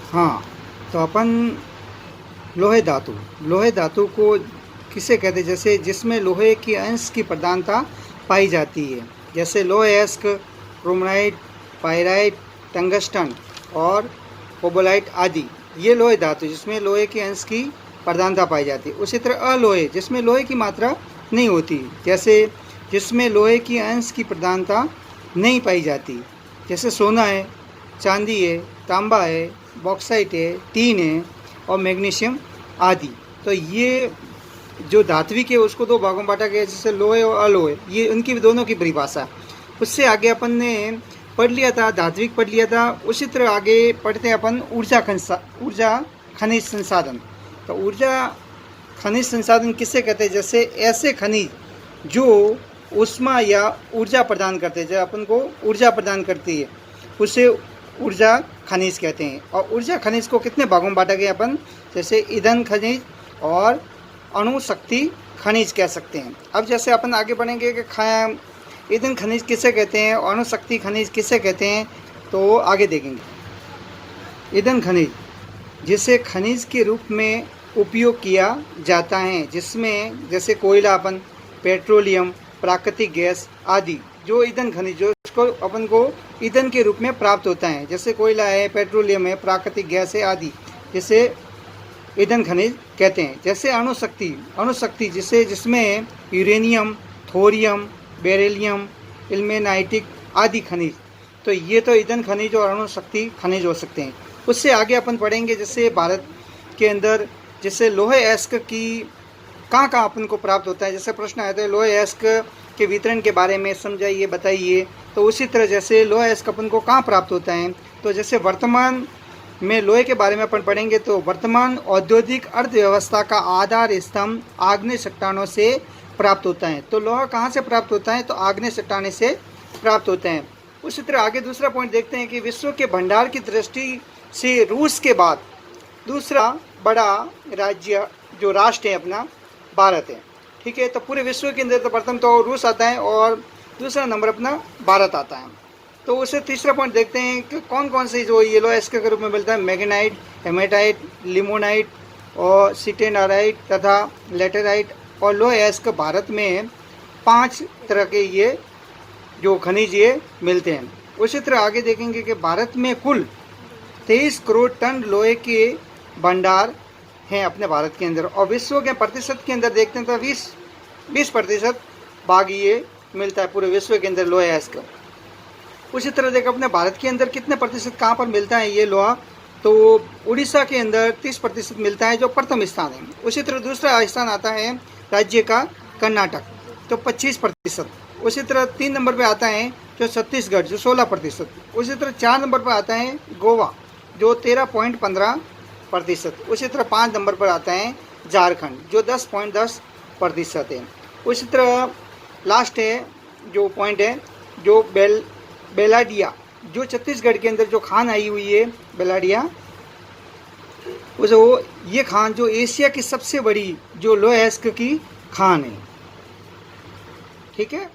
हाँ, तो अपन लोहे धातु को किसे कहते हैं, जैसे जिसमें लोहे की अंश की प्रधानता पाई जाती है, जैसे लोह अयस्क, क्रोमाइट, पाइराइट, टंगस्टन और कोबाल्ट आदि। ये लोहे धातु जिसमें लोहे के अंश की प्रधानता पाई जाती है। उसी तरह अलोहे जिसमें लोहे की मात्रा नहीं होती, जैसे जिसमें लोहे की अंश की प्रधानता नहीं पाई जाती, जैसे सोना है, चांदी है, तांबा है, बॉक्साइट है, टीन है और मैग्नीशियम आदि। तो ये जो धात्विक है उसको दो भागों में बांटा गया, जैसे लोहे और अलोहे, ये उनकी दोनों की परिभाषा। उससे आगे अपन ने पढ़ लिया था, धात्विक पढ़ लिया था। उसी तरह आगे पढ़ते हैं अपन ऊर्जा खनिज संसाधन। तो ऊर्जा खनिज संसाधन किससे कहते हैं, जैसे ऐसे खनिज जो ऊष्मा या ऊर्जा प्रदान करते हैं, जो अपन को ऊर्जा प्रदान करती है, उसे ऊर्जा खनिज कहते हैं। और ऊर्जा खनिज को कितने भागों में बांटा गया अपन, जैसे ईंधन खनिज और अणु शक्ति खनिज कह सकते हैं। अब जैसे अपन आगे बढ़ेंगे कि ईंधन खनिज किसे कहते हैं, अणु शक्ति खनिज किसे कहते हैं, तो आगे देखेंगे। ईंधन खनिज जिसे खनिज के रूप में उपयोग किया जाता है, जिसमें जैसे कोयला, अपन पेट्रोलियम, प्राकृतिक गैस आदि, जो ईंधन खनिज जो इसको अपन को ईंधन के रूप में प्राप्त होता है, जैसे कोयला है, पेट्रोलियम है, प्राकृतिक गैस है आदि, जिसे ईंधन खनिज कहते हैं। जैसे अणु शक्ति जिसमें यूरेनियम, थोरियम, बेरिलियम, इल्मेनाइटिक आदि खनिज। तो ये तो ईंधन खनिज और अणु शक्ति खनिज हो सकते हैं। उससे आगे अपन पढ़ेंगे जैसे भारत के अंदर जैसे लोहे अयस्क की कहाँ अपन को प्राप्त होता है। जैसे प्रश्न आया था लोहे अयस्क के वितरण के बारे में समझाइए, बताइए। तो उसी तरह जैसे लोहे अयस्क अपन को कहाँ प्राप्त होता है, तो जैसे वर्तमान में लोहे के बारे में अपन पढ़ेंगे तो वर्तमान औद्योगिक अर्थव्यवस्था का आधार स्तंभ आग्नेय चट्टानों से प्राप्त होता है। तो लोहा कहाँ से प्राप्त होता है, तो आग्नेय चट्टाने से प्राप्त होते हैं। उसी तरह आगे दूसरा पॉइंट देखते हैं कि विश्व के भंडार की दृष्टि से रूस के बाद दूसरा बड़ा राज्य जो राष्ट्र है अपना भारत है। ठीक है, तो पूरे विश्व के अंदर तो प्रथम तो रूस आता है और दूसरा नंबर अपना भारत आता है। तो उसे तीसरा पॉइंट देखते हैं कि कौन कौन से जो ये लोहा अयस्क के रूप में मिलता है, मैग्नेटाइट, हेमेटाइट, लिमोनाइट और सिटेनाराइट तथा लेटेराइट। और लोहा अयस्क भारत में 5 तरह के ये जो खनिज ये मिलते हैं। उसी तरह आगे देखेंगे कि भारत में कुल 23 करोड़ टन लोहे के भंडार हैं अपने भारत के अंदर, और विश्व के प्रतिशत के अंदर देखते हैं तो 20% भाग ये मिलता है पूरे विश्व के अंदर लोहे अयस्क। उसी तरह देखो अपने भारत के अंदर कितने प्रतिशत कहाँ पर मिलता है ये लोहा, तो उड़ीसा के अंदर 30% मिलता है जो प्रथम स्थान है। उसी तरह दूसरा स्थान आता है राज्य का कर्नाटक, तो 25%। उसी तरह 3 नंबर पे आता है जो छत्तीसगढ़ जो 16%। उसी तरह 4 नंबर पर आता है गोवा जो 13.15%। उसी तरह 5 नंबर पर आता है झारखंड जो 10.10% है। उसी तरह लास्ट है जो पॉइंट है जो बेलाडिया जो छत्तीसगढ़ के अंदर जो खान आई हुई है बेलाडिया, वो ये खान जो एशिया की सबसे बड़ी जो लोहे अयस्क की खान है। ठीक है।